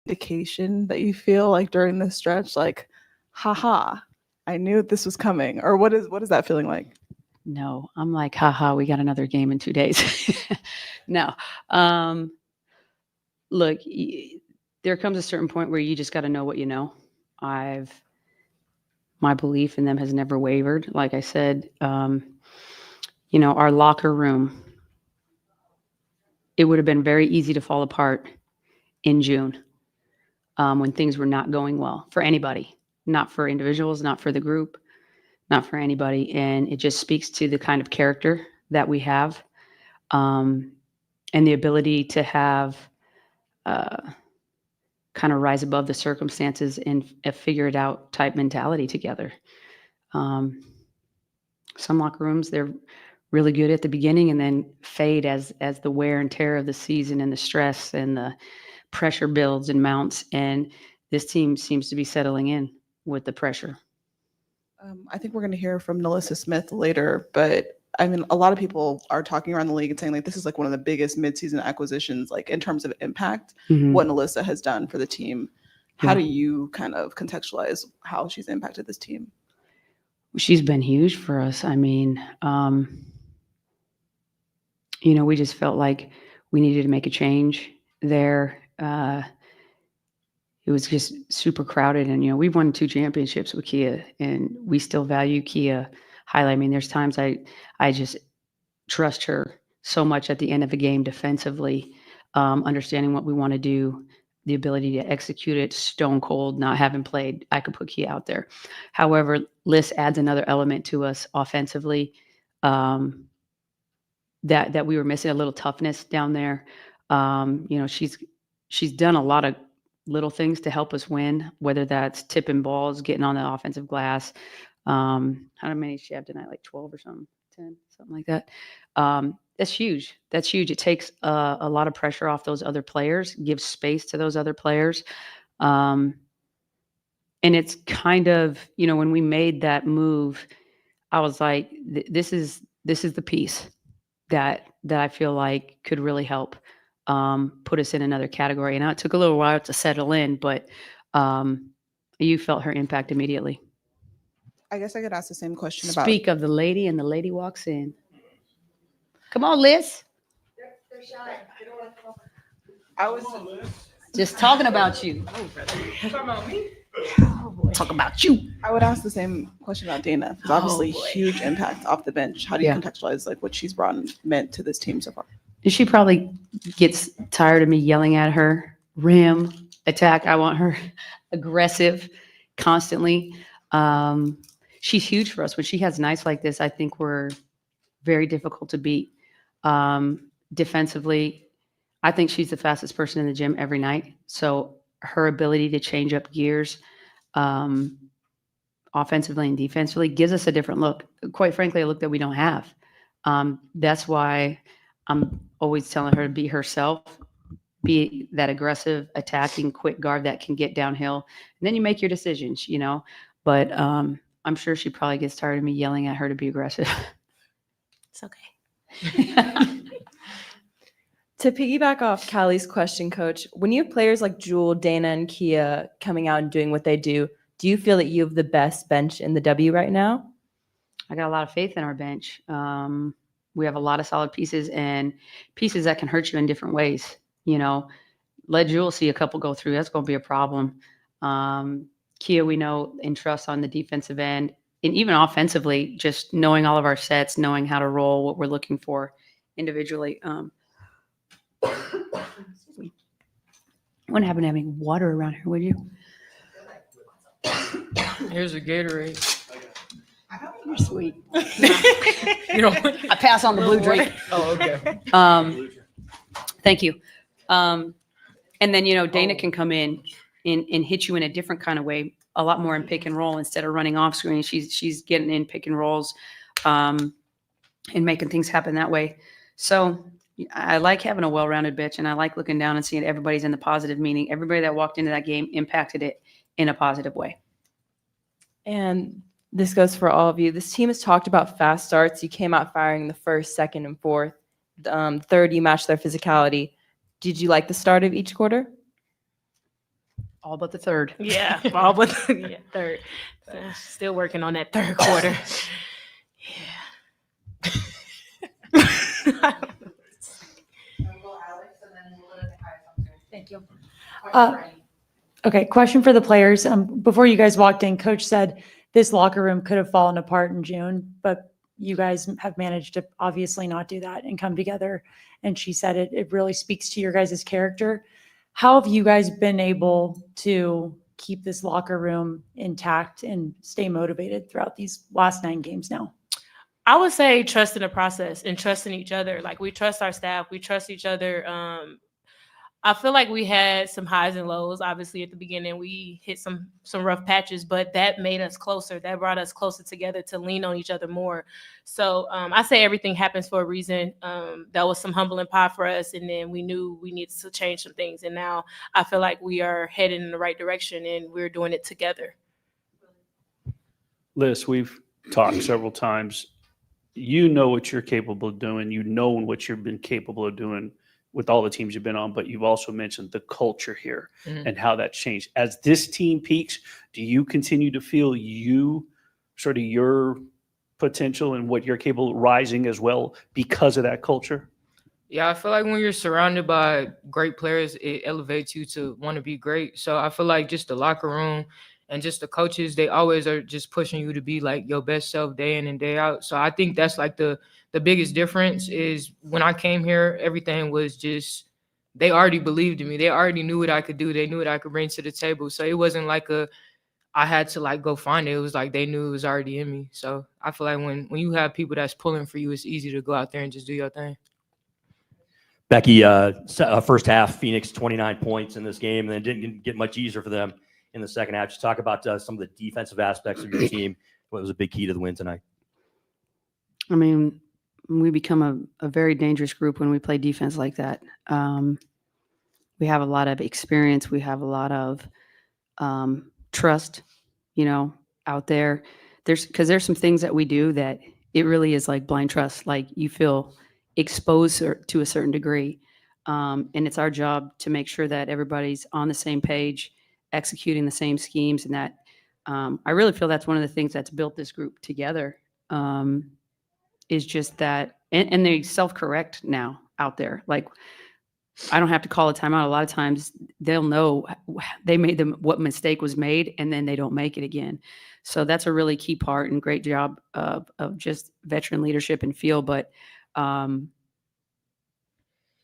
vindication that you feel like during this stretch? Like, haha, I knew this was coming. Or what is that feeling like? No, I'm like, haha, we got another game in 2 days. No. Look, there comes a certain point where you just got to know what you know. My belief in them has never wavered. Like I said, our locker room, it would have been very easy to fall apart in June when things were not going well for anybody, not for individuals, not for the group, not for anybody. And it just speaks to the kind of character that we have, and the ability to have kind of rise above the circumstances and a figure it out type mentality together. Some locker rooms, they're really good at the beginning and then fade as the wear and tear of the season and the stress and the pressure builds and mounts. And this team seems to be settling in with the pressure. I think we're going to hear from Nelissa Smith later, but I mean, a lot of people are talking around the league and saying like this is like one of the biggest midseason acquisitions, like in terms of impact, what Nelissa has done for the team. How do you kind of contextualize how she's impacted this team? She's been huge for us. I mean, we just felt like we needed to make a change there. It was just super crowded, and we've won 2 championships with Kia, and we still value Kia highly. I mean, there's times I just trust her so much at the end of a game defensively, understanding what we want to do, the ability to execute it stone cold, not having played. I could put Kia out there. However, Liz adds another element to us offensively that we were missing, a little toughness down there. She's done a lot of little things to help us win, whether that's tipping balls, getting on the offensive glass. How many did she have tonight? Like 12 or something, 10, something like that. That's huge. That's huge. It takes a lot of pressure off those other players, gives space to those other players. And it's kind of, when we made that move, I was like, this is the piece that I feel like could really help put us in another category. And it took a little while to settle in, but you felt her impact immediately. I guess I could ask the same question Speak of the lady, and the lady walks in. Come on, Liz. They're shy. They don't want to come over. I was just talking about you. Talking about me? Talk about you. I would ask the same question about Dana. It's obviously huge impact off the bench. How do you contextualize like what she's meant to this team so far? She probably gets tired of me yelling at her. Rim, attack. I want her aggressive constantly. She's huge for us. When she has nights like this, I think we're very difficult to beat. Defensively, I think she's the fastest person in the gym every night. So her ability to change up gears offensively and defensively gives us a different look. Quite frankly, a look that we don't have. That's why I'm always telling her to be herself, be that aggressive, attacking, quick guard that can get downhill. And then you make your decisions, But I'm sure she probably gets tired of me yelling at her to be aggressive. It's okay. To piggyback off Callie's question, Coach, when you have players like Jewel, Dana, and Kia coming out and doing what they do you feel that you have the best bench in the W right now? I got a lot of faith in our bench. We have a lot of solid pieces and pieces that can hurt you in different ways. Let Jewel see a couple go through. That's going to be a problem. Kia, we know, and trust on the defensive end. And even offensively, just knowing all of our sets, knowing how to roll, what we're looking for individually. Wouldn't happen to have any water around here, would you? Here's a Gatorade. You're sweet. I pass on the blue drink. Oh, okay. Thank you. And then, Dana can come in and hit you in a different kind of way, a lot more in pick and roll instead of running off screen. She's getting in pick and rolls and making things happen that way. So I like having a well-rounded bench, and I like looking down and seeing everybody's in the positive, meaning everybody that walked into that game impacted it in a positive way. And this goes for all of you. This team has talked about fast starts. You came out firing the first, second, and fourth. Third, you matched their physicality. Did you like the start of each quarter? All but the third. Yeah, all but third. So still working on that third quarter. Yeah. Thank you. Okay, question for the players. Before you guys walked in, Coach said this locker room could have fallen apart in June, but you guys have managed to obviously not do that and come together. And she said it really speaks to your guys' character. How have you guys been able to keep this locker room intact and stay motivated throughout these last 9 games now? I would say trusting the process and trusting each other. Like, we trust our staff, we trust each other. I feel like we had some highs and lows. Obviously, at the beginning, we hit some rough patches, but that made us closer. That brought us closer together to lean on each other more. So I say everything happens for a reason. That was some humbling pie for us, and then we knew we needed to change some things. And now I feel like we are heading in the right direction, and we're doing it together. Liz, we've talked several times. You know what you're capable of doing. You know what you've been capable of doing with all the teams you've been on, but you've also mentioned the culture here and how that's changed. As this team peaks, do you continue to feel your potential and what you're capable of rising as well because of that culture? Yeah, I feel like when you're surrounded by great players, it elevates you to want to be great. So I feel like just the locker room and just the coaches, they always are just pushing you to be like your best self day in and day out. So I think that's like the biggest difference is when I came here, everything was just, they already believed in me. They already knew what I could do. They knew what I could bring to the table. So it wasn't like I had to like go find it. It was like they knew it was already in me. So I feel like when you have people that's pulling for you, it's easy to go out there and just do your thing. Becky, first half, Phoenix 29 points in this game, and then didn't get much easier for them in the second half. Just talk about some of the defensive aspects of your team. What was a big key to the win tonight? I mean, we become a very dangerous group when we play defense like that. We have a lot of experience. We have a lot of trust, out there. There's some things that we do that it really is like blind trust. Like, you feel exposed to a certain degree. And it's our job to make sure that everybody's on the same page, executing the same schemes. And that I really feel that's one of the things that's built this group together. Is just that, and they self-correct now out there. Like, I don't have to call a timeout. A lot of times they'll know they made what mistake was made, and then they don't make it again. So that's a really key part, and great job of just veteran leadership and feel. But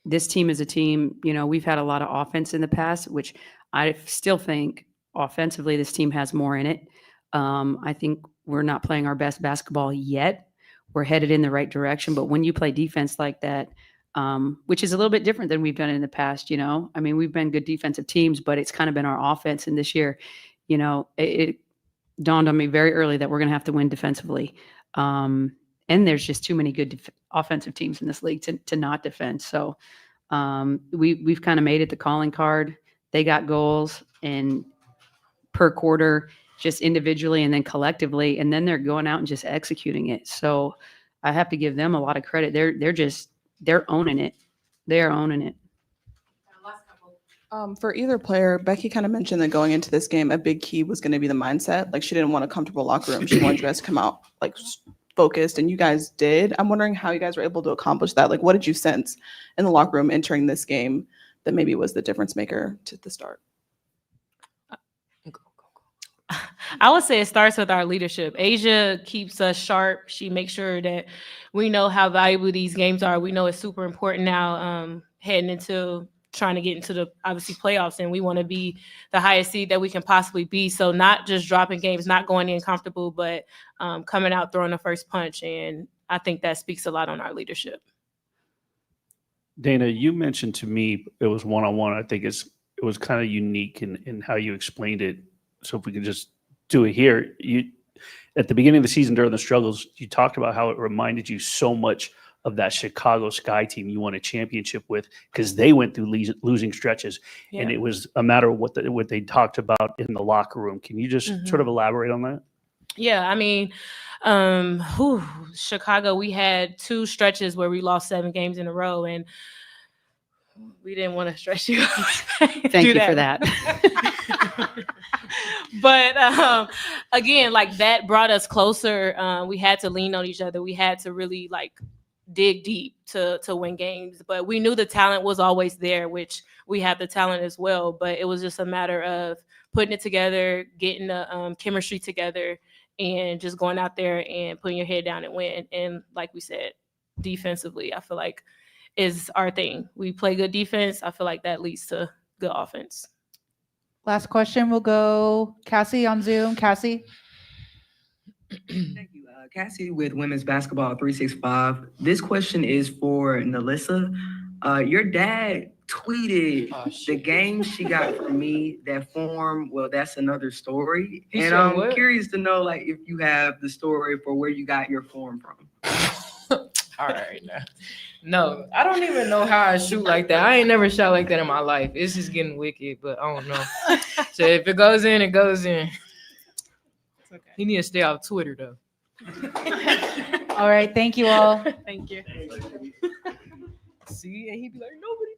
this team is a team, we've had a lot of offense in the past, which I still think offensively this team has more in it. I think we're not playing our best basketball yet. We're headed in the right direction. But when you play defense like that, which is a little bit different than we've done in the past, I mean, we've been good defensive teams, but it's kind of been our offense. And this year, it dawned on me very early that we're going to have to win defensively. And there's just too many good offensive teams in this league to not defend. So we've kind of made it the calling card. They got goals and per quarter, just individually and then collectively, and then they're going out and just executing it. So I have to give them a lot of credit. They're owning it. They're owning it. For either player, Becky kind of mentioned that going into this game, a big key was going to be the mindset. Like, she didn't want a comfortable locker room. She wanted you guys to come out like focused, and you guys did. I'm wondering how you guys were able to accomplish that. Like, what did you sense in the locker room entering this game that maybe was the difference maker to the start? I would say it starts with our leadership. Asia keeps us sharp. She makes sure that we know how valuable these games are. We know it's super important now, heading into trying to get into the obviously playoffs, and we want to be the highest seed that we can possibly be. So not just dropping games, not going in comfortable, but coming out throwing the first punch. And I think that speaks a lot on our leadership. Dana, you mentioned to me it was one-on-one. I think it was kind of unique in how you explained it. So if we could just do it here. You, at the beginning of the season during the struggles, you talked about how it reminded you so much of that Chicago Sky team you won a championship with, because they went through losing stretches, and it was a matter of what they talked about in the locker room. Can you just sort of elaborate on that? Yeah, I mean, Chicago, we had 2 stretches where we lost 7 games in a row, and we didn't want to stress you. Thank you for that. But again, like that brought us closer. We had to lean on each other. We had to really like dig deep to win games. But we knew the talent was always there, which we have the talent as well. But it was just a matter of putting it together, getting the chemistry together, and just going out there and putting your head down and win. And like we said, defensively, I feel like is our thing. We play good defense. I feel like that leads to good offense. Last question will go Cassie on Zoom. Cassie. Thank you. Cassie with Women's Basketball 365. This question is for Nelissa. Your dad tweeted the game she got from me, that form. Well, that's another story. He And said I'm what? curious to know, like, if you have the story for where you got your form from. All right. Now. No, I don't even know how I shoot like that. I ain't never shot like that in my life. It's just getting wicked, but I don't know. So if it goes in, it goes in. It's okay. He need to stay off Twitter though. All right. Thank you all. Thank you. See, and he'd be like, nobody